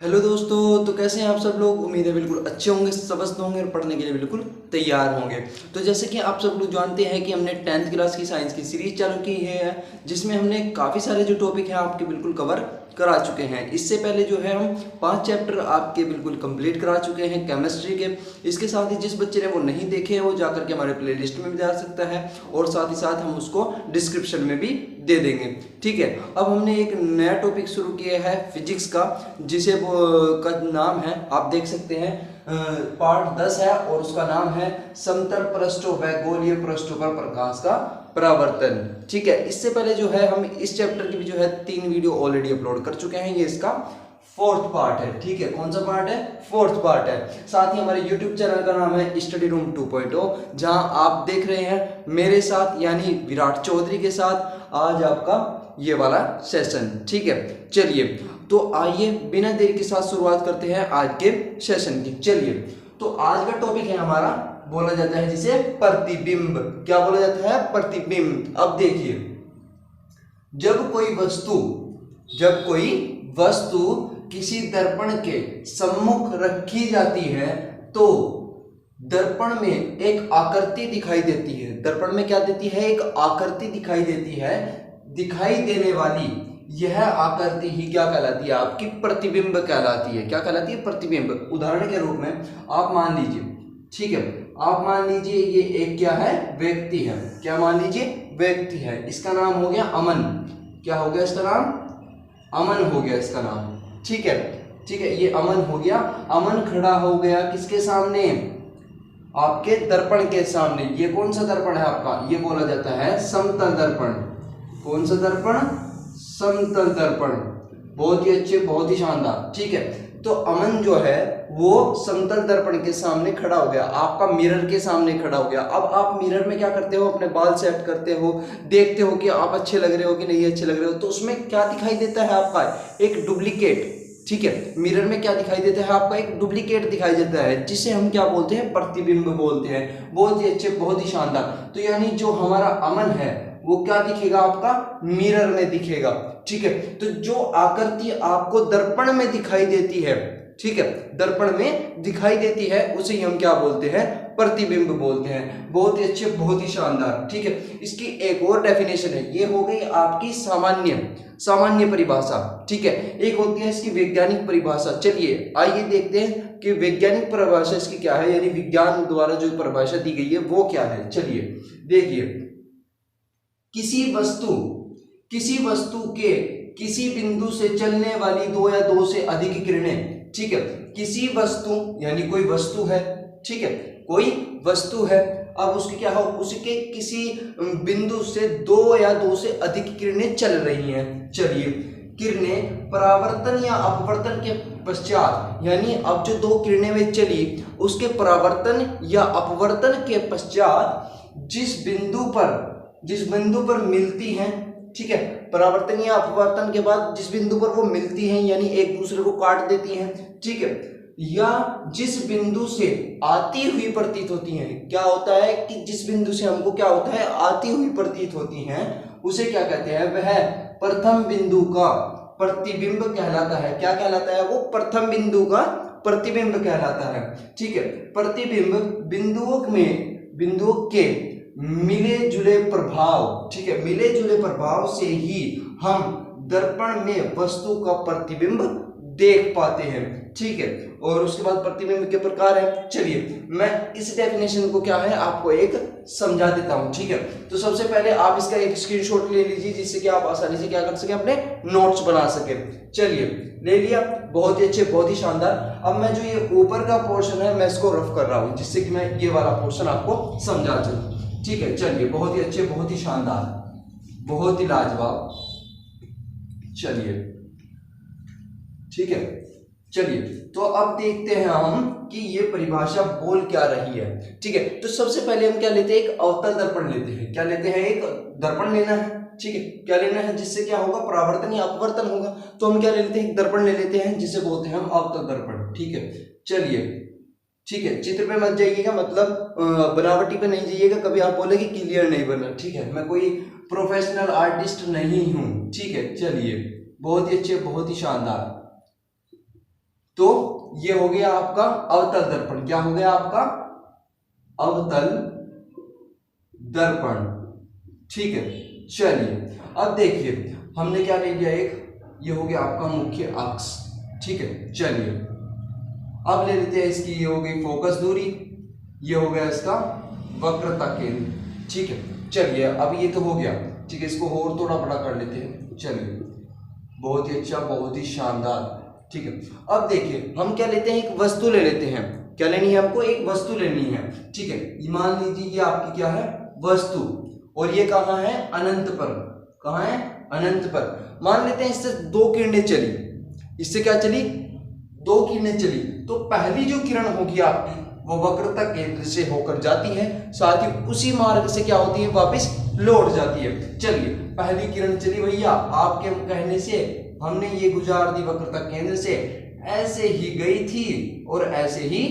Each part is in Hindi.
हेलो दोस्तों, तो कैसे हैं आप सब लोग। उम्मीद है बिल्कुल अच्छे होंगे, स्वस्थ होंगे और पढ़ने के लिए बिल्कुल तैयार होंगे। तो जैसे कि आप सब लोग जानते हैं कि हमने 10th क्लास की साइंस की सीरीज चालू की है, जिसमें हमने काफ़ी सारे जो टॉपिक हैं आपके बिल्कुल कवर करा चुके हैं। इससे पहले जो है हम 5 चैप्टर आपके बिल्कुल कंप्लीट करा चुके हैं केमिस्ट्री के। इसके साथ ही जिस बच्चे ने वो नहीं देखे हैं वो जाकर के हमारे प्ले लिस्ट में भी जा सकता है, और साथ ही साथ हम उसको डिस्क्रिप्शन में भी दे देंगे। ठीक है, अब हमने एक नया टॉपिक शुरू किया है फिजिक्स का, जिसे वो का नाम है, आप देख सकते हैं, पार्ट 10 है और उसका नाम है समतल पृष्ठों व गोलीय पृष्ठों पर प्रकाश का परावर्तन। ठीक है, इससे पहले जो है हम इस चैप्टर की भी जो है 3 वीडियो ऑलरेडी अपलोड कर चुके हैं। ये इसका 4th पार्ट है। ठीक है, कौन सा पार्ट है? 4th पार्ट है। साथ ही हमारे YouTube चैनल का नाम है स्टडी रूम 2.0, जहां आप देख रहे हैं मेरे साथ यानी विराट चौधरी के साथ आज आपका ये वाला सेशन। ठीक है, चलिए तो आइए बिना देरी के साथ शुरुआत करते हैं आज के सेशन की। चलिए, तो आज का टॉपिक है हमारा, बोला जाता है जिसे प्रतिबिंब। क्या बोला जाता है? प्रतिबिंब। अब देखिए, जब कोई वस्तु किसी दर्पण के सम्मुख रखी जाती है तो दर्पण में एक आकृति दिखाई देती है। दर्पण में क्या देती है? एक आकृति दिखाई देती है। दिखाई देने वाली यह आकृति ही क्या कहलाती है? आपकी प्रतिबिंब कहलाती है। क्या कहलाती है? प्रतिबिंब। उदाहरण के रूप में आप मान लीजिए, ठीक है, आप मान लीजिए ये एक क्या है? व्यक्ति है। क्या मान लीजिए? व्यक्ति है। इसका नाम हो गया अमन। क्या हो गया इसका नाम? अमन हो गया इसका नाम। ठीक है, ठीक है, ये अमन हो गया। अमन खड़ा हो गया किसके सामने? आपके दर्पण के सामने। ये कौन सा दर्पण है आपका? ये बोला जाता है समतल दर्पण। कौन सा दर्पण? समतल दर्पण। बहुत ही अच्छे, बहुत ही शानदार। ठीक है, तो अमन जो है वो समतल दर्पण के सामने खड़ा हो गया, आपका मिरर के सामने खड़ा हो गया। अब आप मिरर में क्या करते हो? अपने बाल सेट करते हो, देखते हो कि आप अच्छे लग रहे हो कि नहीं अच्छे लग रहे हो। तो उसमें क्या दिखाई देता है आपका? एक डुप्लीकेट। ठीक है, मिरर में क्या दिखाई देता है आपका? एक डुप्लीकेट दिखाई देता है, जिसे हम क्या बोलते हैं? प्रतिबिंब बोलते हैं। बहुत ही अच्छे, बहुत ही शानदार। तो यानी जो हमारा अमन है वो क्या दिखेगा आपका? मिरर में दिखेगा। ठीक है, तो जो आकृति आपको दर्पण में दिखाई देती है, ठीक है, दर्पण में दिखाई देती है, उसे ही हम क्या बोलते हैं? प्रतिबिंब बोलते हैं। बहुत ही अच्छे, बहुत ही शानदार। ठीक है, इसकी एक और डेफिनेशन है। ये हो गई आपकी सामान्य परिभाषा। ठीक है, एक होती है इसकी वैज्ञानिक परिभाषा। चलिए आइए देखते हैं कि वैज्ञानिक परिभाषा इसकी क्या है, यानी विज्ञान द्वारा जो परिभाषा दी गई है वो क्या है। चलिए देखिए, किसी वस्तु के किसी बिंदु से चलने वाली दो या दो से अधिक किरणें। ठीक है, किसी वस्तु यानी कोई वस्तु है, ठीक है, कोई वस्तु है। अब उसकी क्या हो? उसके किसी बिंदु से दो या दो से अधिक किरणें चल रही हैं। चलिए, किरणें परावर्तन या अपवर्तन के पश्चात, यानी अब जो दो किरणें वे चली उसके परावर्तन या अपवर्तन के पश्चात जिस बिंदु पर मिलती हैं, ठीक है, परावर्तन या अपवर्तन के बाद जिस बिंदु पर वो मिलती हैं, यानी एक दूसरे को काट देती हैं, ठीक है, या जिस बिंदु से आती हुई प्रतीत होती हैं। क्या होता है कि जिस बिंदु से हमको क्या होता है? आती हुई प्रतीत होती हैं, उसे क्या कहते हैं? वह प्रथम बिंदु का प्रतिबिंब कहलाता है। क्या कहलाता है वो? प्रथम बिंदु का प्रतिबिंब कहलाता है। ठीक है, प्रतिबिंब बिंदुओं के मिले जुले प्रभाव, ठीक है, मिले जुले प्रभाव से ही हम दर्पण में वस्तु का प्रतिबिंब देख पाते हैं। ठीक है, और उसके बाद प्रतिबिंब के प्रकार है। चलिए मैं इस डेफिनेशन को क्या है आपको एक समझा देता हूं। ठीक है, तो सबसे पहले आप इसका एक स्क्रीनशॉट ले लीजिए, जिससे कि आप आसानी से क्या कर सके? अपने नोट्स बना सके। चलिए ले लिया, बहुत ही अच्छे, बहुत ही शानदार। अब मैं जो ये ऊपर का पोर्शन है मैं इसको रफ कर रहा हूं, जिससे कि मैं ये वाला पोर्शन आपको समझा सकूं। ठीक है, चलिए, बहुत ही अच्छे, बहुत ही शानदार, बहुत ही लाजवाब। चलिए ठीक है, चलिए तो अब देखते हैं हम कि ये परिभाषा बोल क्या रही है। ठीक है, तो सबसे पहले हम क्या लेते हैं? एक अवतल दर्पण लेते हैं। क्या लेते हैं? एक दर्पण लेना है। ठीक है, क्या लेना है? जिससे क्या होगा? परावर्तन या अपवर्तन होगा। तो हम क्या ले लेते हैं? एक दर्पण ले लेते हैं, जिसे बोलते हैं हम अवतल दर्पण। ठीक है, चलिए, ठीक है, चित्र पे मत जाइएगा, मतलब बनावटी पे नहीं जाइएगा, कभी आप बोले कि क्लियर नहीं बना। ठीक है, मैं कोई प्रोफेशनल आर्टिस्ट नहीं हूं। ठीक है, चलिए, बहुत ही अच्छे, बहुत ही शानदार। तो ये हो गया आपका अवतल दर्पण। क्या हो गया आपका? अवतल दर्पण। ठीक है, चलिए अब देखिए हमने क्या ले लिया, एक ये हो गया आपका मुख्य अक्ष। ठीक है, चलिए अब ले लेते हैं इसकी, ये हो गई फोकस दूरी, ये हो गया इसका वक्रता केंद्र। ठीक है, चलिए अब ये तो हो गया। ठीक है, इसको और थोड़ा बड़ा कर लेते हैं। चलिए, बहुत ही अच्छा, बहुत ही शानदार। ठीक है, अब देखिए हम क्या लेते हैं, एक वस्तु ले लेते हैं। क्या लेनी है हमको? एक वस्तु लेनी है। ठीक है, मान लीजिए ये आपकी क्या है? वस्तु, और ये कहाँ है? अनंत पर। कहाँ है? अनंत पर। मान लेते हैं इससे दो किरणें चली, इससे क्या चली? दो किरणें चली। तो पहली जो किरण होगी आपकी वो वक्रता केंद्र से होकर जाती है, साथ ही उसी मार्ग से क्या होती है? वापस लौट जाती है। चलिए, पहली किरण चली भैया, आपके कहने से हमने ये गुजार दी वक्रता केंद्र से, ऐसे ही गई थी और ऐसे ही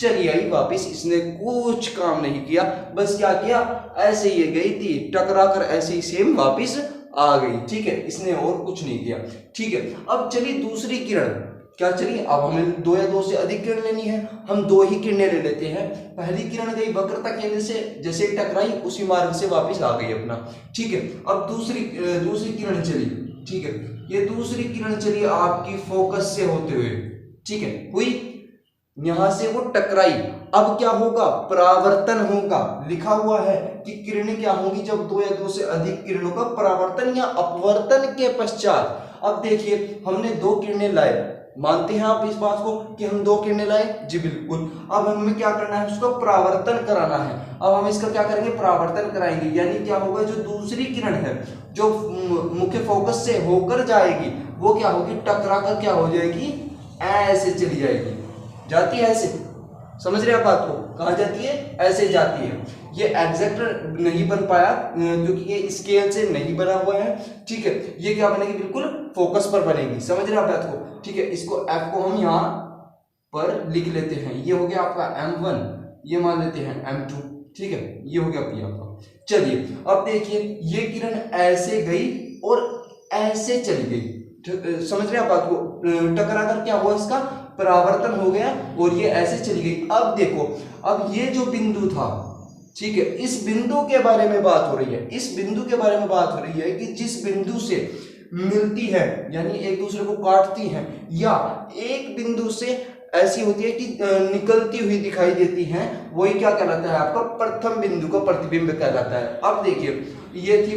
चली आई वापस। इसने कुछ काम नहीं किया, बस क्या किया? ऐसे ये गई थी, टकरा कर ऐसे ही सेम वापस आ गई। ठीक है, इसने और कुछ नहीं किया। ठीक है, अब चलिए दूसरी किरण क्या चली? अब हमें दो या दो से अधिक किरण लेनी है, हम दो ही किरणें ले लेते हैं। पहली किरण गई वक्रता केंद्र से, जैसे टकराई उसी मार्ग से वापस आ गई अपना। ठीक है, अब दूसरी किरण चली। ठीक है, ये दूसरी किरण चली आपकी फोकस से होते हुए। ठीक है, हुई, यहां से वो टकराई। अब क्या होगा? परावर्तन होगा। लिखा हुआ है कि किरणें क्या होंगी जब दो या दो से अधिक किरणों का परावर्तन या अपवर्तन के पश्चात। अब देखिए हमने दो किरणें लाए, मानते हैं आप इस बात को कि हम दो किरणें लाए? जी बिल्कुल। अब हमें क्या करना है? उसका परावर्तन कराना है। अब हम इसका क्या करेंगे? परावर्तन कराएंगे। यानी क्या होगा? जो दूसरी किरण है जो मुख्य फोकस से होकर जाएगी वो क्या होगी? टकरा कर क्या हो जाएगी? ऐसे चली जाएगी। जाती है ऐसे, समझ रहे आप बात को? कहाँ जाती है? ऐसे जाती है। ये एग्जैक्ट नहीं बन पाया क्योंकि ये स्केल से नहीं बना हुआ है। ठीक है, ये क्या बनेगी? बिल्कुल फोकस पर बनेगी। समझ रहे आप बात को? ठीक है, इसको F को हम यहाँ पर लिख लेते हैं। ये हो गया आपका M1, ये मान लेते हैं M2। ठीक है, ये हो गया P आपका। चलिए अब देखिए ये किरण ऐसे गई और ऐसे चली गई। समझ रहे आप बात को? टकरा कर क्या हुआ? इसका परावर्तन हो गया और ये ऐसे चली गई। अब देखो, अब ये जो बिंदु था, ठीक है, इस बिंदु के बारे में बात हो रही है। इस बिंदु के बारे में बात हो रही है कि जिस बिंदु से मिलती है, यानी एक दूसरे को काटती हैं, या एक बिंदु से ऐसी होती है कि निकलती हुई दिखाई देती हैं, वही क्या कहलाता है? आपका प्रथम बिंदु का प्रतिबिंब कहलाता है। अब देखिए ये थी,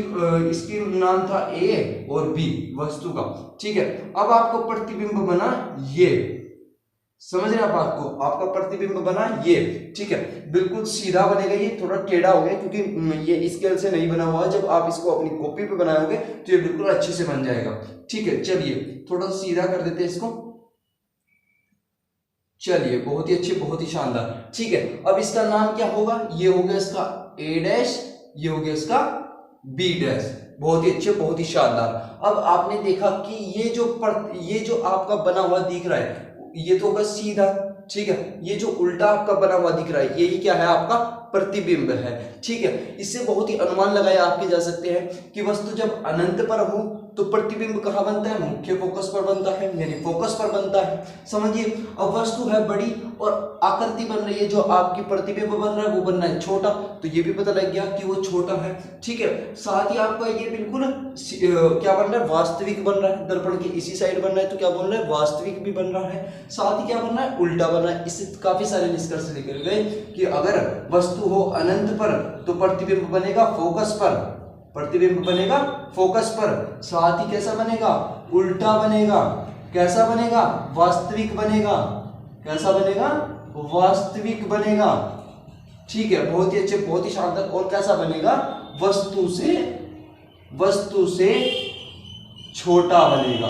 इसकी नाम था A और B वस्तु का। ठीक है, अब आपको प्रतिबिंब बना ये। समझ रहे आप बात को? आपका प्रतिबिंब बना ये। ठीक है, बिल्कुल सीधा बनेगा, ये थोड़ा टेढ़ा हो गया क्योंकि ये स्केल से नहीं बना हुआ है। जब आप इसको अपनी कॉपी पे बनाओगे तो ये बिल्कुल अच्छे से बन जाएगा। ठीक है, चलिए थोड़ा सीधा कर देते हैं इसको। चलिए, बहुत ही अच्छे, बहुत ही शानदार। ठीक है, अब इसका नाम क्या होगा? ये हो गया इसका A', ये हो गया इसका B'। बहुत ही अच्छे, बहुत ही शानदार। अब आपने देखा कि ये जो आपका बना हुआ दिख रहा है ये तो होगा सीधा। ठीक है, ये जो उल्टा आपका बना हुआ दिख रहा है यही क्या है? आपका प्रतिबिंब है। ठीक है, इससे बहुत ही अनुमान लगाए आपके जा सकते हैं कि वस्तु जब अनंत पर हो तो प्रतिबिंब कहाँ बनता है? मुख्य फोकस पर बनता है, यानी फोकस पर बनता है। समझिए, अब वस्तु है बड़ी और आकृति बन रही है, जो आपकी प्रतिबिंब बन रहा है वो बन रहा है छोटा, तो ये भी पता लग गया कि वो छोटा है। ठीक है, साथ ही आपका ये बिल्कुल क्या बन रहा है? वास्तविक बन रहा है। दर्पण के इसी साइड बन रहा है तो क्या बन रहा है? वास्तविक भी बन रहा है। साथ ही क्या बन रहा है? उल्टा बन रहा है। इससे काफी सारे निष्कर्ष निकल गए कि अगर वस्तु हो अनंत पर तो प्रतिबिंब बनेगा फोकस पर, प्रतिबिंब बनेगा फोकस पर। साथ ही कैसा बनेगा? उल्टा बनेगा। कैसा बनेगा? वास्तविक बनेगा। कैसा बनेगा? वास्तविक बनेगा। ठीक है, बहुत ही अच्छे, बहुत ही शानदार। और कैसा बनेगा? वस्तु से छोटा बनेगा।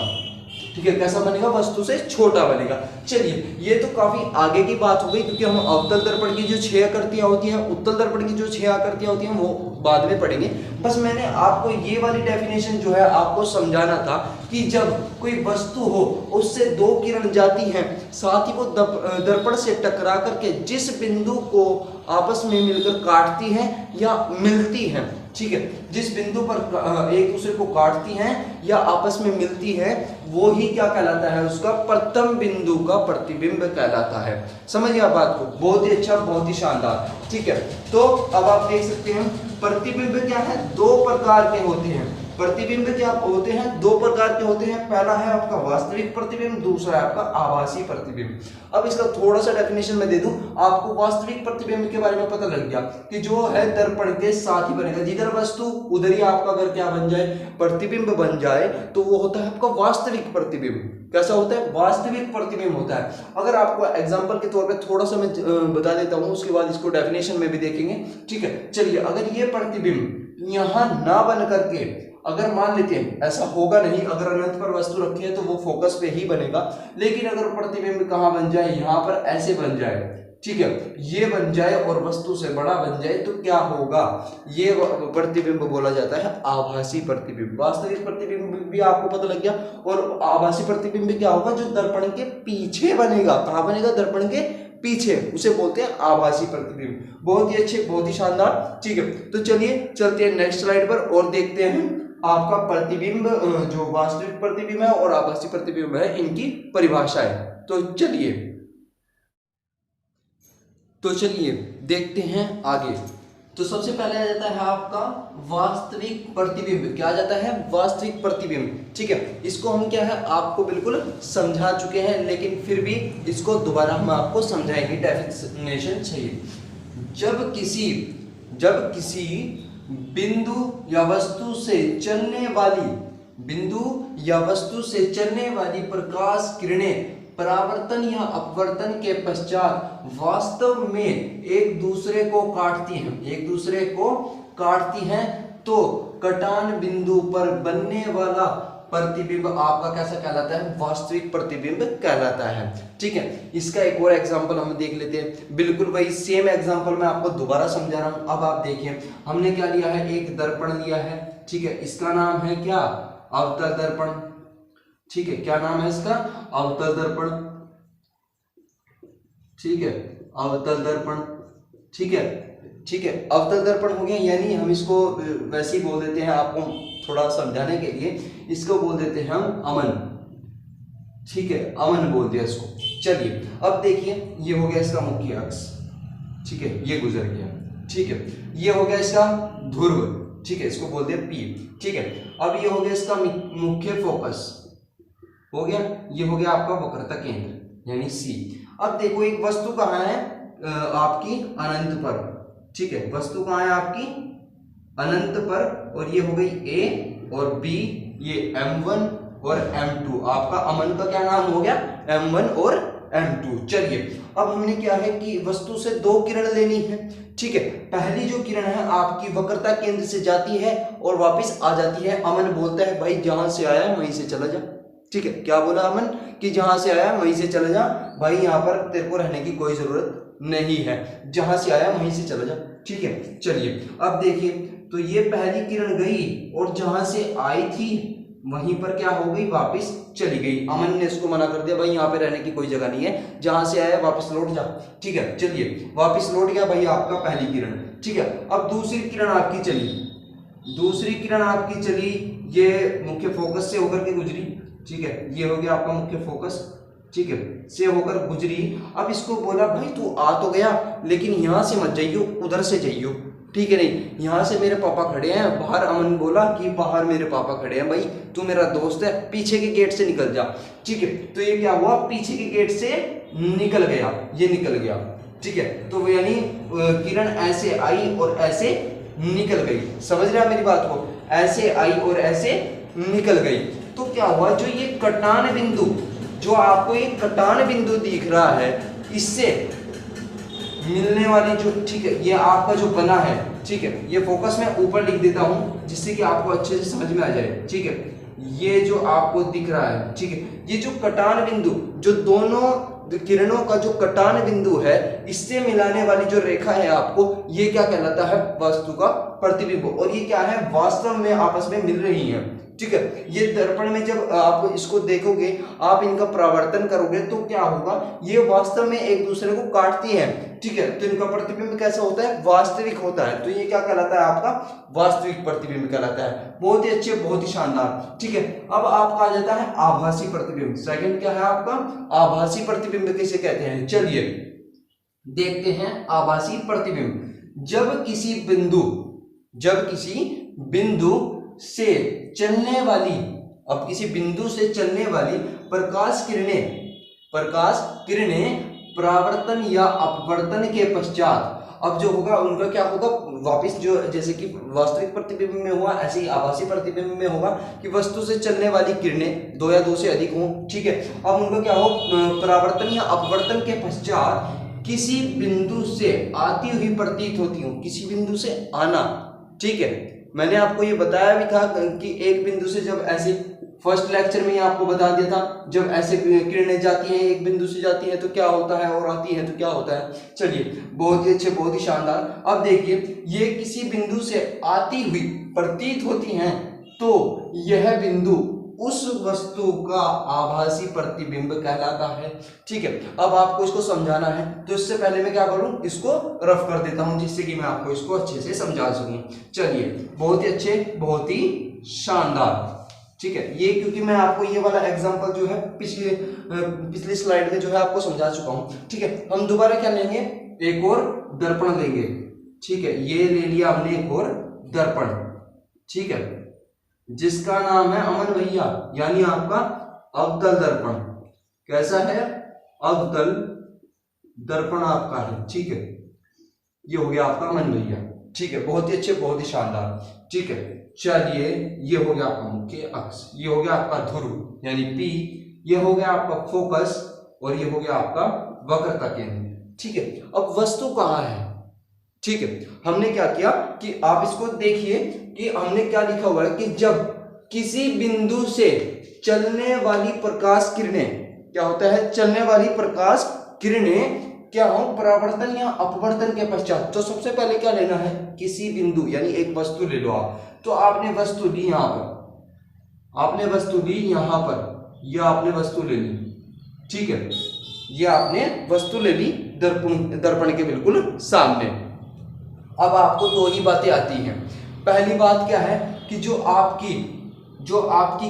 ठीक है, कैसा बनेगा? वस्तु से छोटा बनेगा। चलिए, ये तो काफी आगे की बात हो गई क्योंकि हम अवतल दर्पण की जो 6 आकृतियां होती हैं, उत्तल दर्पण की जो 6 आकृतियां होती हैं वो बाद में पढ़ेंगे। बस मैंने आपको ये वाली डेफिनेशन जो है आपको समझाना था कि जब कोई वस्तु हो उससे दो किरण जाती हैं, साथ ही वो दर्पण से टकरा करके जिस बिंदु को आपस में मिलकर काटती हैं या मिलती हैं, ठीक है, जिस बिंदु पर एक दूसरे को काटती हैं या आपस में मिलती है वो ही क्या कहलाता है, उसका प्रथम बिंदु का प्रतिबिंब कहलाता है। समझिए आप बात को, बहुत ही अच्छा, बहुत ही शानदार। ठीक है, तो अब आप देख सकते हैं प्रतिबिंब क्या है, दो प्रकार के होते हैं। प्रतिबिंब क्या होते हैं, दो प्रकार के होते हैं। पहला है आपका वास्तविक प्रतिबिंब, दूसरा है आपका आभासी प्रतिबिंब। अब इसका थोड़ा सा डेफिनेशन मैं दे दूं आपको। वास्तविक प्रतिबिंब के बारे में पता लग गया कि जो है दर्पण के साथ ही बनेगा, जिधर वस्तु उधर ही आपका अगर क्या बन जाए, प्रतिबिंब बन जाए, तो वो होता है आपका वास्तविक प्रतिबिंब। कैसा होता है, वास्तविक प्रतिबिंब होता है। अगर आपको एग्जांपल के तौर पे थोड़ा सा मैं बता देता हूं, उसके बाद इसको डेफिनेशन में भी देखेंगे। ठीक है, चलिए, अगर ये प्रतिबिंब यहां ना बन करके, अगर मान लेते हैं, ऐसा होगा नहीं, अगर अनंत पर वस्तु रखी है तो वो फोकस पे ही बनेगा, लेकिन अगर प्रतिबिंब कहां बन जाए, यहां पर ऐसे बन जाए, ठीक है, ये बन जाए और वस्तु से बड़ा बन जाए, तो क्या होगा, ये प्रतिबिंब बोला जाता है आभासी प्रतिबिंब। वास्तविक प्रतिबिंब भी आपको पता लग गया, और आभासी प्रतिबिंब क्या होगा, जो दर्पण के पीछे बनेगा। कहां बनेगा, दर्पण के पीछे, उसे बोलते हैं आभासी प्रतिबिंब। बहुत ही अच्छे, बहुत ही शानदार। ठीक है, तो चलिए चलते हैं नेक्स्ट स्लाइड पर और देखते हैं आपका प्रतिबिंब, जो वास्तविक प्रतिबिंब है और आभासी प्रतिबिंब है, इनकी परिभाषाएं। तो चलिए देखते हैं आगे। तो सबसे पहले आ जाता है आपका वास्तविक प्रतिबिंब। क्या आ जाता है, वास्तविक प्रतिबिंब। ठीक है, इसको हम क्या है आपको बिल्कुल समझा चुके हैं, लेकिन फिर भी इसको दोबारा हम आपको समझाएंगे, डेफिनेशन चाहिए। जब किसी बिंदु या वस्तु से चलने वाली प्रकाश किरणें परावर्तन या अपवर्तन के पश्चात वास्तव में एक दूसरे को काटती हैं, तो कटान बिंदु पर बनने वाला प्रतिबिंब आपका कैसा कहलाता है, वास्तविक प्रतिबिंब कहलाता है। ठीक है, इसका एक और एग्जांपल हम देख लेते हैं। बिल्कुल वही सेम एग्जांपल मैं आपको दोबारा समझा रहा हूं। अब आप देखिए, हमने क्या लिया है, एक दर्पण लिया है। ठीक है, इसका नाम है क्या, अवतल दर्पण। ठीक है, क्या नाम है इसका, अवतल दर्पण। ठीक है, अवतल दर्पण। ठीक है, अवतल दर्पण हो गया, यानी हम इसको वैसे ही बोल देते हैं, आपको थोड़ा समझाने के लिए इसको बोल देते हैं हम अमन। ठीक है, अमन बोल दिया इसको। चलिए, अब देखिए, ये हो गया इसका मुख्य अक्ष। ठीक है, ये गुजर गया। ठीक है, ये हो गया इसका ध्रुव। ठीक है, इसको बोल दिया पी। ठीक है, अब ये हो गया इसका मुख्य फोकस, हो गया, ये हो गया आपका वक्रता केंद्र यानी सी। अब देखो, एक वस्तु कहाँ है, आपकी अनंत पर। ठीक है, वस्तु कहाँ है आपकी अनंत पर, और ये हो गई ए और बी, ये M1 और M2। आपका अमन का क्या नाम हो गया, M1 और M2। चलिए, अब हमने क्या है कि वस्तु से दो किरण लेनी है। ठीक है, पहली जो किरण है आपकी वक्रता केंद्र से जाती है और वापस आ जाती है। अमन बोलता है भाई जहां से आया है वहीं से चला जा। ठीक है, क्या बोला अमन, कि जहां से आया वहीं से चला जा भाई, यहाँ पर तेरे को रहने की कोई जरूरत नहीं है, जहां से आया वहीं से चला जा। ठीक है, चलिए, अब देखिए, तो ये पहली किरण गई और जहां से आई थी वहीं पर क्या हो गई, वापस चली गई। अमन ने इसको मना कर दिया, भाई यहाँ पे रहने की कोई जगह नहीं है, जहां से आया वापस लौट जा। ठीक है, चलिए, वापस लौट गया भाई आपका पहली किरण। ठीक है, अब दूसरी किरण आपकी चली, ये मुख्य फोकस से होकर के गुजरी। ठीक है, ये हो गया आपका मुख्य फोकस। ठीक है, से होकर गुजरी। अब इसको बोला भाई तू आ तो गया, लेकिन यहां से मत जाइयो, उधर से जाइयो। ठीक है, नहीं, यहाँ से मेरे पापा खड़े हैं बाहर। अमन बोला कि बाहर मेरे पापा खड़े हैं, भाई तू मेरा दोस्त है, पीछे के गेट से निकल जा। ठीक है, तो ये क्या हुआ, पीछे के गेट से निकल गया, ये निकल गया। ठीक है, तो यानी किरण ऐसे आई और ऐसे निकल गई। समझ रहे हैं मेरी बात को, ऐसे आई और ऐसे निकल गई। तो क्या हुआ, जो ये कटान बिंदु, जो आपको एक कटान बिंदु दिख रहा है, इससे मिलने वाली जो, ठीक है, ये आपका जो बना है। ठीक है, ये फोकस मैं ऊपर लिख देता हूं जिससे कि आपको अच्छे से समझ में आ जाए। ठीक है, ये जो आपको दिख रहा है, ठीक है, ये जो कटान बिंदु, जो दोनों किरणों का जो कटान बिंदु है, इससे मिलाने वाली जो रेखा है आपको, ये क्या कहलाता है, वस्तु का प्रतिबिंब। और ये क्या है, वास्तव में आपस में मिल रही है। ठीक है। ये दर्पण में जब आप इसको देखोगे, आप इनका परावर्तन करोगे तो क्या होगा, ये वास्तव में एक दूसरे को काटती है, ठीक है। तो इनका प्रतिबिंब कैसा होता है, वास्तविक होता है। तो ये क्या कहलाता है, आपका वास्तविक प्रतिबिंब कहलाता है। बहुत ही अच्छे, बहुत ही शानदार, ठीक है। अब आपका आ जाता है आभासी प्रतिबिंब। सेकंड क्या है आपका, आभासी प्रतिबिंब किसे कहते हैं, चलिए देखते हैं। आभासी प्रतिबिंब जब किसी बिंदु से चलने वाली, अब किसी बिंदु से चलने वाली प्रकाश किरणें परावर्तन या अपवर्तन के पश्चात, अब जो होगा उनका क्या होगा, वापस जो जैसे कि वास्तविक प्रतिबिंब में हुआ, ऐसे ही आभासी प्रतिबिंब में होगा कि वस्तु से चलने वाली किरणें 2 या 2 से अधिक हों, ठीक है। अब उनका क्या हो, परावर्तन या अपवर्तन के पश्चात किसी बिंदु से आती हुई प्रतीत होती हूँ, किसी बिंदु से आना, ठीक है। मैंने आपको ये बताया भी था कि एक बिंदु से जब ऐसे, फर्स्ट लेक्चर में आपको बता दिया था, जब ऐसे किरणें जाती हैं एक बिंदु से जाती हैं तो क्या होता है, और आती हैं तो क्या होता है। चलिए बहुत ही अच्छे, बहुत ही शानदार। अब देखिए, ये किसी बिंदु से आती हुई प्रतीत होती हैं तो यह बिंदु उस वस्तु का आभासी प्रतिबिंब कहलाता है, ठीक है। अब आपको इसको समझाना है तो इससे पहले मैं क्या करूं, इसको रफ कर देता हूं जिससे कि मैं आपको इसको अच्छे से समझा सकूं। चलिए बहुत ही अच्छे, बहुत ही शानदार, ठीक है। ये क्योंकि मैं आपको ये वाला एग्जांपल जो है पिछली स्लाइड में जो है आपको समझा चुका हूं, ठीक है। हम दोबारा क्या लेंगे, एक और दर्पण लेंगे, ठीक है। ये ले लिया हमने एक और दर्पण, ठीक है, जिसका नाम है अमन भैया, यानी आपका अवतल दर्पण। कैसा है, अवतल दर्पण आपका है, ठीक है। ये हो गया आपका अमन भैया, ठीक है। बहुत ही अच्छे, बहुत ही शानदार, ठीक है। चलिए ये हो गया आपका मुख्य अक्ष, ये हो गया आपका ध्रुव यानी P, ये हो गया आपका फोकस, और ये हो गया आपका वक्रता केंद्र, ठीक है। अब वस्तु कहाँ है, ठीक है। हमने क्या किया कि आप इसको देखिए कि हमने क्या लिखा हुआ है कि जब किसी बिंदु से चलने वाली प्रकाश किरणें, क्या होता है, चलने वाली प्रकाश किरणें क्या हो, परावर्तन या अपवर्तन के पश्चात। तो सबसे पहले क्या लेना है, किसी बिंदु यानी एक वस्तु ले लो आप। तो आपने वस्तु ली यहां पर, आपने वस्तु ली यहां पर, या आपने वस्तु ले ली, ठीक है। ये आपने वस्तु ले ली दर्पण के बिल्कुल सामने। अब आपको 2 ही बातें आती हैं। पहली बात क्या है कि जो आपकी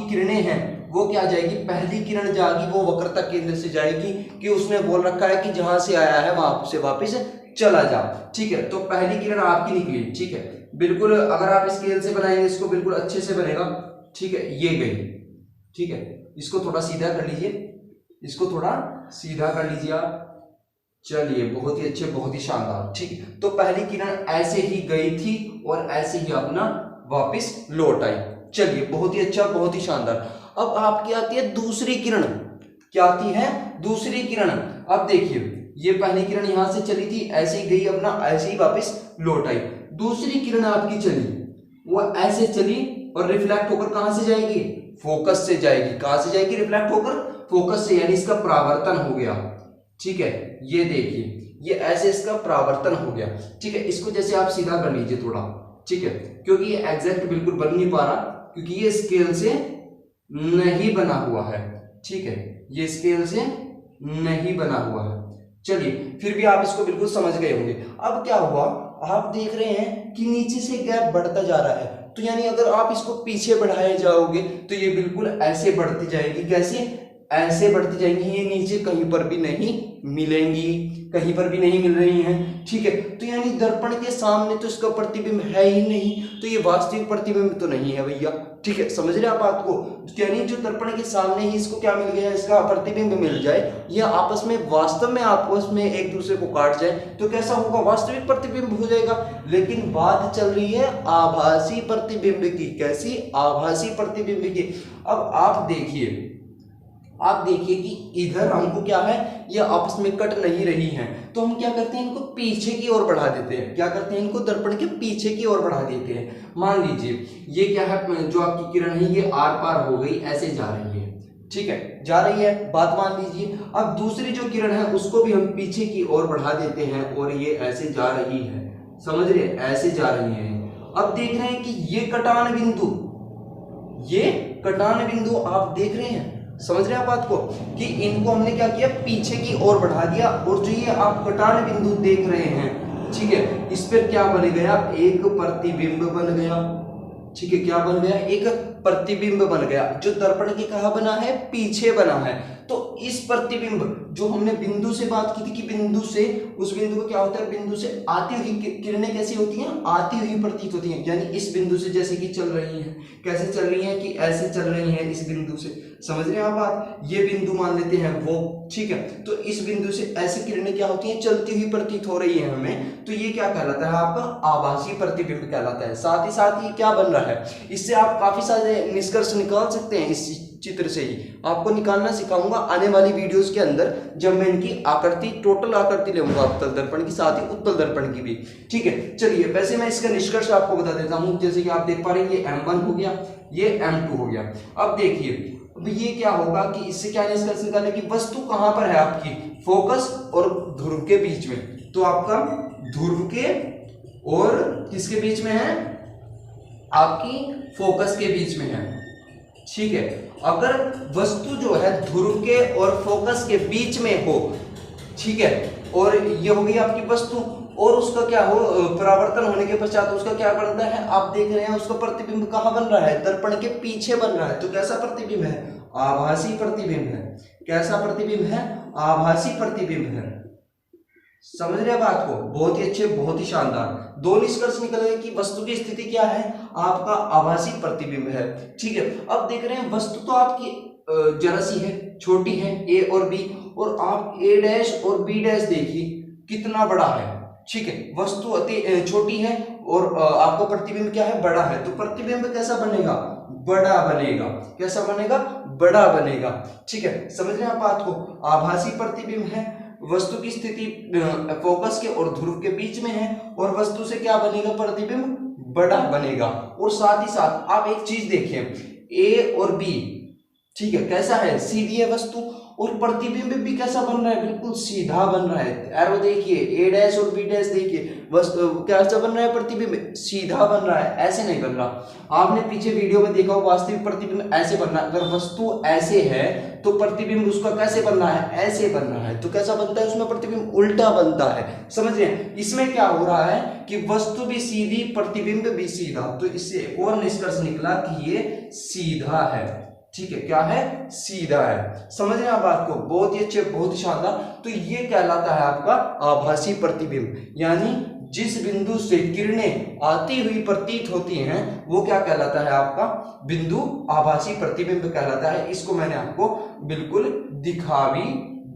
किरणें हैं वो क्या जाएगी, पहली किरण जाएगी वो वक्रता केंद्र से जाएगी, कि उसने बोल रखा है कि जहां से आया है वहां से वापस चला जा, ठीक है। तो पहली किरण आपकी निकली, ठीक है, बिल्कुल। अगर आप स्केल से बनाएंगे इसको बिल्कुल अच्छे से बनेगा, ठीक है। ये गई, ठीक है। इसको थोड़ा सीधा कर लीजिए, इसको थोड़ा सीधा कर लीजिए आप। चलिए बहुत ही अच्छे, बहुत ही शानदार, ठीक है। तो पहली किरण ऐसे ही गई थी और ऐसे ही अपना वापस लौट आई। चलिए बहुत ही अच्छा, बहुत ही शानदार। अब आपकी आती है दूसरी किरण, क्या आती है, दूसरी किरण। अब देखिए ये पहली किरण यहां से चली थी, ऐसे ही गई अपना, ऐसे ही वापस लौट आई। दूसरी किरण आपकी चली, वो ऐसे चली और रिफ्लेक्ट होकर कहां से जाएगी, फोकस से जाएगी। कहां से जाएगी, रिफ्लेक्ट होकर फोकस से, यानी इसका परावर्तन हो गया, ठीक है। ये देखिए ये ऐसे इसका परावर्तन हो गया, ठीक है। इसको जैसे आप सीधा कर लीजिए थोड़ा, ठीक है, क्योंकि ये एग्जैक्ट बिल्कुल बन नहीं पा रहा, क्योंकि ये स्केल से नहीं बना हुआ है, ठीक है। ये स्केल से नहीं बना हुआ है। चलिए फिर भी आप इसको बिल्कुल समझ गए होंगे। अब क्या हुआ, आप देख रहे हैं कि नीचे से गैप बढ़ता जा रहा है, तो यानी अगर आप इसको पीछे बढ़ाए जाओगे तो ये बिल्कुल ऐसे बढ़ती जाएगी। कैसे, ऐसे बढ़ती जाएंगी, ये नीचे कहीं पर भी नहीं मिलेंगी, कहीं पर भी नहीं मिल रही हैं, ठीक है। तो यानी दर्पण के सामने तो इसका प्रतिबिंब है ही नहीं, तो ये वास्तविक प्रतिबिंब तो नहीं है भैया, ठीक है। समझ रहे आप बात को, यानी जो दर्पण के सामने ही इसको क्या मिल गया, इसका प्रतिबिंब मिल जाए, ये आपस में वास्तव में आपस में एक दूसरे को काट जाए तो कैसा होगा, वास्तविक प्रतिबिंब हो जाएगा। लेकिन बात चल रही है आभासी प्रतिबिंब की। कैसी, आभासी प्रतिबिंब की। अब आप देखिए कि इधर हमको क्या है, ये आपस में कट नहीं रही हैं, तो हम क्या करते हैं, इनको पीछे की ओर बढ़ा देते हैं। क्या करते हैं, इनको दर्पण के पीछे की ओर बढ़ा देते हैं। मान लीजिए ये क्या है, जो आपकी किरण है ये आर पार हो गई, ऐसे जा रही है, ठीक है, जा रही है, बात मान लीजिए। अब दूसरी जो किरण है उसको भी हम पीछे की ओर बढ़ा देते हैं और ये ऐसे जा रही है, समझ रहे, ऐसे जा रही है। अब देख रहे हैं कि ये कटान बिंदु ये कटान बिंदु आप देख रहे हैं, समझ रहे हैं आप बात को, कि इनको हमने क्या किया, पीछे की ओर बढ़ा दिया, और जो ये आप कटान बिंदु देख रहे हैं, ठीक है, इस पर क्या बन गया, एक प्रतिबिंब बन गया। ठीक है, क्या बन गया, एक प्रतिबिंब बन गया, जो दर्पण के कहाँ बना है, पीछे बना है। तो इस प्रतिबिंब, जो हमने बिंदु से बात की थी कि बिंदु से, उस बिंदु को क्या होता है, बिंदु से आती हुई किरणें कैसी होती हैं, आती हुई प्रतीत होती हैं। यानी इस बिंदु से जैसे कि चल रही हैं, कैसे चल रही हैं, कि ऐसे चल रही हैं इस बिंदु से, समझ रहे हैं आप बात, ये बिंदु मान लेते हैं वो, ठीक है। तो इस बिंदु से ऐसी किरणें क्या होती हैं, चलती हुई प्रतीत हो रही है हमें, तो ये क्या कहलाता है, आपका आभासी प्रतिबिंब कहलाता है। साथ ही साथ ये क्या बन रहा है, इससे आप काफी सारे निष्कर्ष निकाल सकते हैं। इस चित्र से ही आपको निकालना सिखाऊंगा आने वाली वीडियोस के अंदर, जब मैं इनकी आकृति, टोटल आकृति लूंगा अवतल दर्पण की, साथ ही उत्तल दर्पण की भी, ठीक है। चलिए, वैसे मैं इसका निष्कर्ष आपको बता देता हूं। जैसे कि आप देख पा रहे हैं, ये M1 हो गया, ये M2 हो गया। अब देखिए, अब ये क्या होगा कि इससे क्या निष्कर्ष निकाले कि वस्तु कहां पर है आपकी, फोकस और ध्रुव के बीच में। तो आपका ध्रुव के और किसके बीच में है, आपकी फोकस के बीच में है, ठीक है। अगर वस्तु जो है ध्रुव के और फोकस के बीच में हो, ठीक है, और ये होगी आपकी वस्तु, और उसका क्या हो, परावर्तन होने के पश्चात उसका क्या बनता है, आप देख रहे हैं, उसका प्रतिबिंब कहाँ बन रहा है, दर्पण के पीछे बन रहा है। तो कैसा प्रतिबिंब है, आभासी प्रतिबिंब है। कैसा प्रतिबिंब है, आभासी प्रतिबिंब है। समझ रहे हैं बात को, बहुत ही अच्छे, बहुत ही शानदार। दो निष्कर्ष निकल गए कि वस्तु की स्थिति क्या है, आपका आभासी प्रतिबिंब है, ठीक है। अब देख रहे हैं, वस्तु तो आपकी जरा सी है, छोटी है, ए और बी, और आप ए डैश और बी डैश देखिए कितना बड़ा है, ठीक है। वस्तु अति छोटी है और आपका प्रतिबिंब क्या है, बड़ा है। तो प्रतिबिंब कैसा बनेगा, बड़ा बनेगा। कैसा बनेगा, बड़ा बनेगा, ठीक है। समझ रहे हैं आप बात को, आभासी प्रतिबिंब है, वस्तु की स्थिति फोकस के और ध्रुव के बीच में है, और वस्तु से क्या बनेगा, प्रतिबिंब बड़ा बनेगा। और साथ ही साथ आप एक चीज देखिए, ए और बी, ठीक है, कैसा है, सीधी है वस्तु, और प्रतिबिंब भी कैसा बन रहा है, बिल्कुल सीधा बन रहा है। एरो देखिए, ए डैश और बी डैश देखिए, वस्तु कैसा बन रहा है, प्रतिबिंब सीधा बन रहा है, ऐसे नहीं बन रहा। आपने पीछे वीडियो में देखा, वास्तविक प्रतिबिंब ऐसे बन रहा है। अगर वस्तु ऐसे है तो प्रतिबिंब उसका कैसे बन रहा है, ऐसे बन रहा है। तो कैसा बनता है, उसमें प्रतिबिंब उल्टा बनता है। समझ रहे हैं, इसमें क्या हो रहा है कि वस्तु भी सीधी, प्रतिबिंब भी सीधा। तो इससे एक और निष्कर्ष निकला कि ये सीधा है, ठीक है। क्या है, सीधा है। समझ रहे हैं आप बात को, बहुत ही अच्छे, बहुत ही शानदार। तो ये कहलाता है आपका आभासी प्रतिबिंब, यानी जिस बिंदु से किरणें आती हुई प्रतीत होती हैं, वो क्या कहलाता है, आपका बिंदु आभासी प्रतिबिंब कहलाता है। इसको मैंने आपको बिल्कुल दिखा भी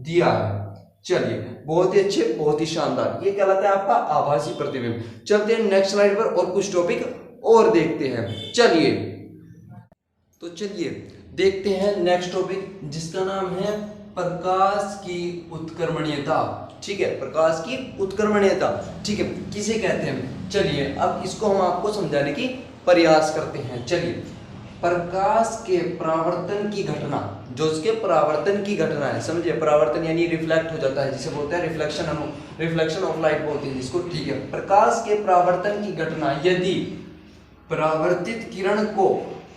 दिया है। चलिए, बहुत ही अच्छे, बहुत ही शानदार, ये कहलाता है आपका आभासी प्रतिबिंब। चलते हैं नेक्स्ट स्लाइड पर और कुछ टॉपिक और देखते हैं। चलिए, तो चलिए देखते हैं नेक्स्ट टॉपिक, जिसका नाम है प्रकाश की उत्कर्मणीयता, ठीक है। प्रकाश की उत्कर्मणीयता, ठीक है, किसे कहते हैं। चलिए, अब इसको हम आपको समझाने की प्रयास करते हैं। चलिए, प्रकाश के परावर्तन की घटना, जो उसके परावर्तन की घटना है, समझिए, परावर्तन यानी रिफ्लेक्ट हो जाता है, जिसे बोलते हैं रिफ्लेक्शन ऑफ लाइट बोलते हैं जिसको, ठीक है। प्रकाश के परावर्तन की घटना, यदि परावर्तित किरण को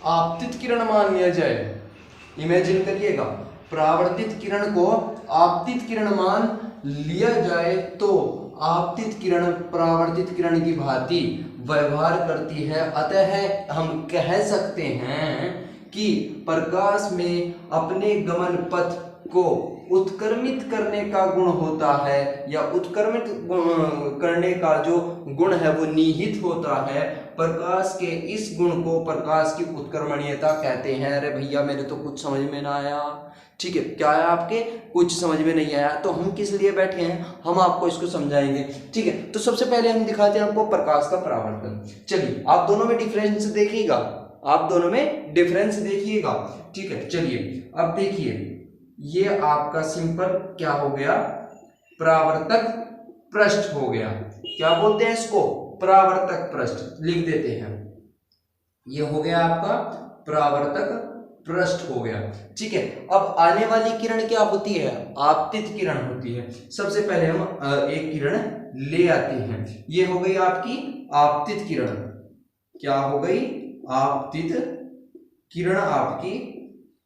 आपतित किरण मान लिया जाए, इमेजिन करिएगा, परावर्तित किरण को आपतित किरण मान लिया जाए, तो आपतित किरण परावर्तित किरण की भांति व्यवहार करती है। अतः हम कह सकते हैं कि प्रकाश में अपने गमन पथ को उत्क्रमित करने का गुण होता है, या उत्क्रमित करने का जो गुण है वो निहित होता है। प्रकाश के इस गुण को प्रकाश की उत्कर्मणीयता कहते हैं। अरे भैया, मेरे तो कुछ समझ में ना आया, ठीक है, क्या है आपके, कुछ समझ में नहीं आया, तो हम किस लिए बैठे हैं, हम आपको इसको समझाएंगे, ठीक है। तो सबसे पहले हम दिखाते हैं आपको प्रकाश का परावर्तन। चलिए, आप दोनों में डिफरेंस देखिएगा, आप दोनों में डिफरेंस देखिएगा, ठीक है। चलिए, अब देखिए, ये आपका सिंपल क्या हो गया, परावर्तक पृष्ठ हो गया। क्या बोलते हैं इसको, परावर्तक पृष्ठ लिख देते हैं। ये हो गया आपका परावर्तक पृष्ठ हो गया, ठीक है। अब आने वाली किरण क्या होती है, आपतित किरण होती है। सबसे पहले हम एक किरण ले आते हैं, ये हो गई आपकी आपतित किरण। क्या हो गई, आपतित किरण आपकी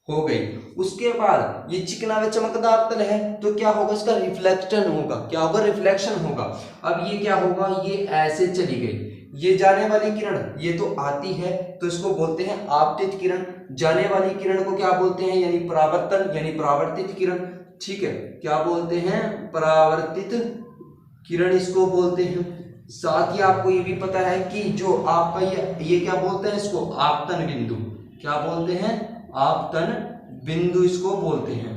हो गई। उसके बाद ये चिकना व चमकदार तल है तो क्या होगा, इसका रिफ्लेक्शन होगा। क्या होगा, रिफ्लेक्शन होगा। अब ये क्या होगा, ये ऐसे चली गई, ये जाने वाली किरण ये तो आती है तो इसको बोलते हैं आपतित किरण, जाने वाली किरण को क्या बोलते हैं, यानी परावर्तन यानी परावर्तित किरण। ठीक है, क्या बोलते हैं, परावर्तित किरण इसको बोलते हैं। साथ ही आपको ये भी पता है कि जो आपका ये क्या बोलते हैं, इसको आपतन बिंदु, क्या बोलते हैं, आपतन बिंदु इसको बोलते हैं।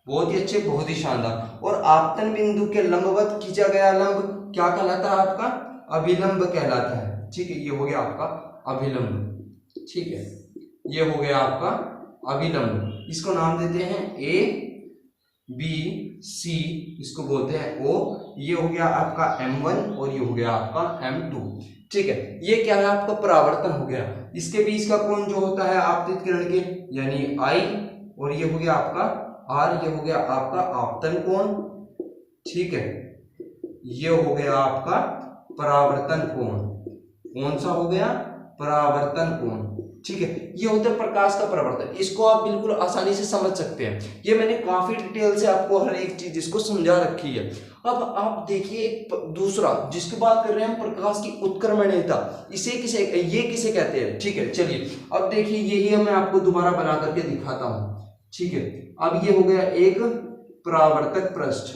बहुत ही अच्छे, बहुत ही शानदार। और आपतन बिंदु के लंबवत खींचा गया लंब क्या कहलाता है, आपका अभिलंब कहलाता है। ठीक है, ये हो गया आपका अभिलंब। ठीक है, ये हो गया आपका अभिलंब। इसको नाम देते हैं ए बी सी, इसको बोलते हैं ओ। ये हो गया आपका M1 और ये हो गया आपका M2। ठीक है, ये क्या है, आपका परावर्तन हो गया। इसके बीच का कोण जो होता है आपतित किरण के यानी I, और ये हो गया आपका R, ये हो गया आपका आपतन कोण। ठीक है, ये हो गया आपका परावर्तन कोण। कौन सा हो गया, परावर्तन कोण। ठीक है, ये होता है प्रकाश का परावर्तन। इसको आप बिल्कुल आसानी से समझ सकते हैं, ये मैंने काफी डिटेल से आपको हर एक चीज इसको समझा रखी है। अब आप देखिए दूसरा जिसकी बात कर रहे हैं हम, प्रकाश की उत्क्रमणीयता, इसे किसे, ये किसे कहते हैं। ठीक है, चलिए अब देखिए यही मैं आपको दोबारा बना करके दिखाता हूं। ठीक है, अब ये हो गया एक परावर्तक पृष्ठ।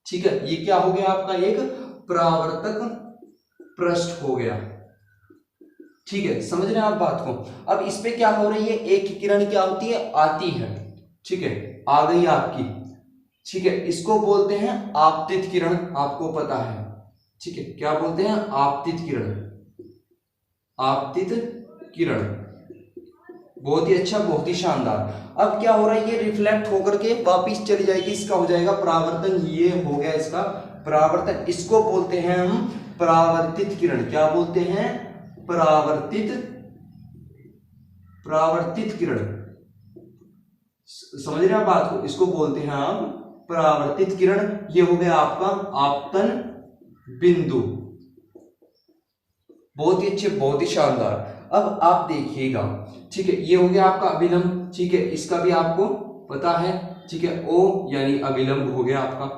ठीक है, ये क्या हो गया आपका, एक परावर्तक पृष्ठ हो गया। ठीक है, समझ रहे हैं आप बात को। अब इस पे क्या हो रही है, एक किरण क्या होती है, आती है। ठीक है, आ गई आपकी। ठीक है, इसको बोलते हैं आपतित किरण, आपको पता है। ठीक है, क्या बोलते हैं, आपतित किरण, आपतित किरण। बहुत ही अच्छा, बहुत ही शानदार। अब क्या हो रहा है, ये रिफ्लेक्ट होकर के वापिस चली जाएगी, इसका हो जाएगा परावर्तन। ये हो गया इसका परावर्तन, इसको बोलते हैं हम परावर्तित किरण। क्या बोलते हैं, परावर्तित किरण। समझ रहे हैं आप बात को, इसको बोलते हैं हम परावर्तित किरण। ये हो गया आपका आपतन बिंदु। बहुत ही अच्छे, बहुत ही शानदार। अब आप देखिएगा, ठीक है, ये हो गया आपका अभिलंब। ठीक है, इसका भी आपको पता है। ठीक है, ओ यानी अभिलंब हो गया आपका।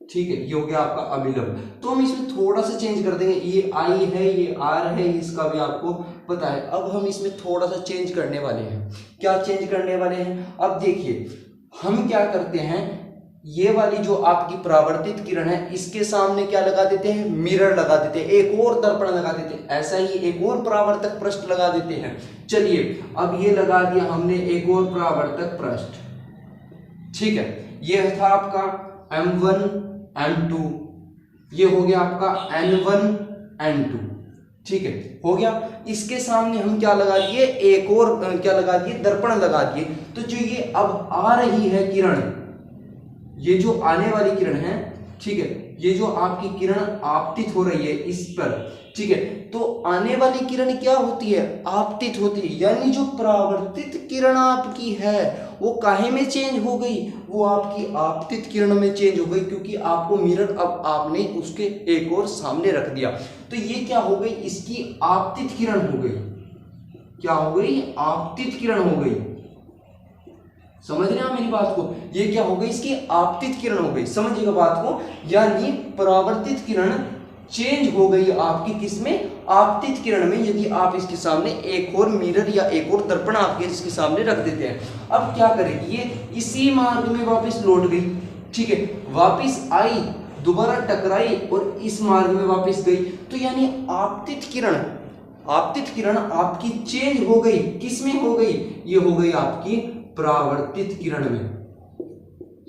ठीक है, ये हो गया आपका अभिलंब। तो हम इसमें थोड़ा सा चेंज कर देंगे, ये आई है, ये आर है, इसका भी आपको पता है। अब हम इसमें थोड़ा सा चेंज करने वाले हैं। क्या चेंज करने वाले हैं, अब देखिए हम क्या करते हैं, ये वाली जो आपकी परावर्तित किरण है इसके सामने क्या लगा देते हैं, मिरर लगा देते हैं, एक और दर्पण लगा देते हैं। ऐसा ही एक और परावर्तक पृष्ठ लगा देते हैं। चलिए अब ये लगा दिया हमने एक और परावर्तक पृष्ठ। ठीक है, ये था आपका M1 M2, ये हो गया आपका N1 N2। ठीक है, हो गया। इसके सामने हम क्या लगा दिए, एक और क्या लगा दिए, दर्पण लगा दिए। तो जो ये अब आ रही है किरण, ये जो आने वाली किरण है, ठीक है, ये जो आपकी किरण आपतित हो रही है इस पर, ठीक है, तो आने वाली किरण क्या होती है, आपतित होती है। यानी जो परावर्तित किरण आपकी है वो काहे में चेंज हो गई, वो आपकी आपतित किरण में चेंज हो गई, क्योंकि आपको मिरर अब आपने उसके एक और सामने रख दिया। तो ये क्या हो गई, इसकी आपतित किरण हो गई। क्या हो गई, आपतित किरण हो गई। समझ रहे हैं आप मेरी बात को, ये क्या हो गई, इसकी आपतित किरण हो गई। समझिएगा बात को, यानी परावर्तित किरण चेंज हो गई आपकी किसमें, आपतित किरण में। यदि आप इसके सामने एक और मिरर या एक और दर्पण आपके इसके सामने रख देते हैं। अब क्या करेगी, ये इसी मार्ग में वापस लौट गई। ठीक है, वापस आई, दोबारा टकराई और इस मार्ग में वापस गई। तो यानी आपतित किरण आपकी चेंज हो गई, किसमें हो गई, ये हो गई आपकी परावर्तित किरण में।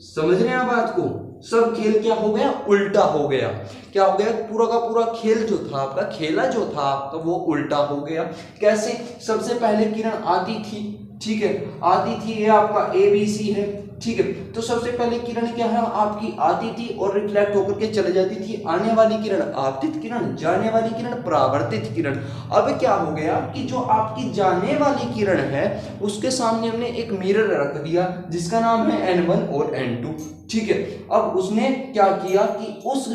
समझ रहे हैं आप बात को, सब खेल क्या हो गया, उल्टा हो गया। क्या हो गया, पूरा का पूरा खेल जो था आपका, खेला जो था आपका, वो उल्टा हो गया। कैसे, सबसे पहले किरण आती थी, ठीक है, आती थी, ये आपका ABC है। ठीक है, तो सबसे पहले किरण क्या है आपकी आती थी और रिफ्लेक्ट होकर के चले जाती थी। आने वाली किरण आपतित किरण, जाने वाली किरण परावर्तित किरण। अब क्या हो गया कि जो आपकी जाने वाली किरण है उसके सामने हमने एक मिरर रख दिया जिसका नाम है N1 और N2। ठीक है, अब उसने क्या किया कि उस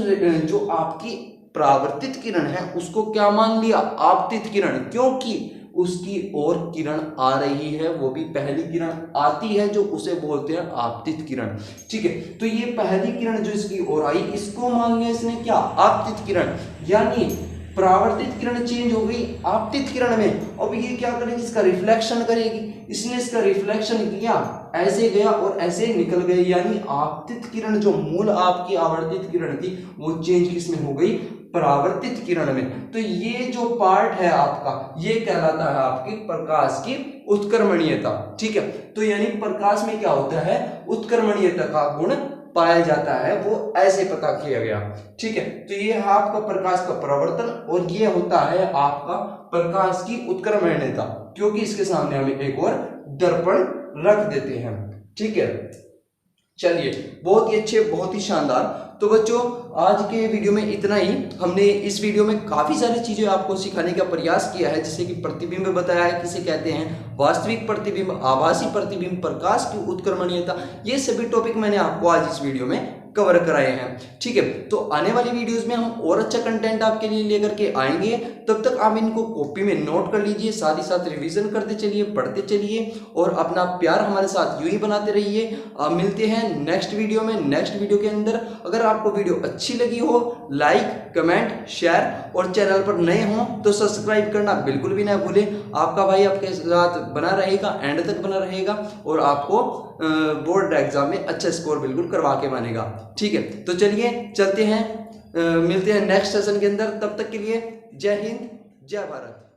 जो आपकी परावर्तित किरण है उसको क्या मान लिया, आपतित किरण, क्योंकि उसकी ओर किरण आ रही है, वो भी पहली किरण आती है जो उसे बोलते हैं आपतित किरण। ठीक है, तो ये पहली किरण जो इसकी ओर आई इसको मान लिया इसने क्या, आपतित किरण, यानी परावर्तित किरण चेंज हो गई आपतित किरण में। अब ये क्या करेगी, इसका रिफ्लेक्शन करेगी। इसने इसका रिफ्लेक्शन किया, ऐसे गया और ऐसे निकल गए, यानी आपतित किरण जो मूल आपकी आवर्तित किरण थी वो चेंज किसमें हो गई, परावर्तित किरण में। तो ये जो पार्ट है आपका ये कहलाता है आपकी प्रकाश की उत्क्रमणीयता। ठीक है, तो यानी प्रकाश में क्या होता है, उत्क्रमणीयता का गुण पाया जाता है, वो ऐसे पता किया गया। ठीक है, तो ये है आपका प्रकाश का परावर्तन और ये होता है आपका प्रकाश की उत्क्रमणीयता, क्योंकि इसके सामने हम एक और दर्पण रख देते हैं। ठीक है, चलिए बहुत ही अच्छे, बहुत ही शानदार। तो बच्चों आज के वीडियो में इतना ही। हमने इस वीडियो में काफ़ी सारी चीज़ें आपको सिखाने का प्रयास किया है, जैसे कि प्रतिबिंब बताया है किसे कहते हैं, वास्तविक प्रतिबिंब, आभासी प्रतिबिंब, प्रकाश की उत्क्रमणीयता, ये सभी टॉपिक मैंने आपको आज इस वीडियो में कवर कराए हैं। ठीक है, तो आने वाली वीडियोस में हम और अच्छा कंटेंट आपके लिए लेकर के आएंगे। तब तक आप इनको कॉपी में नोट कर लीजिए, साथ ही साथ रिवीजन करते चलिए, पढ़ते चलिए और अपना प्यार हमारे साथ यूं ही बनाते रहिए। मिलते हैं नेक्स्ट वीडियो में, नेक्स्ट वीडियो के अंदर। अगर आपको वीडियो अच्छी लगी हो लाइक, कमेंट, शेयर और चैनल पर नए हों तो सब्सक्राइब करना बिल्कुल भी ना भूलें। आपका भाई आपके साथ बना रहेगा, एंड तक बना रहेगा और आपको बोर्ड एग्जाम में अच्छा स्कोर बिल्कुल करवा के मानेगा। ठीक है, तो चलिए चलते हैं, मिलते हैं नेक्स्ट सेशन के अंदर। तब तक के लिए जय हिंद, जय भारत।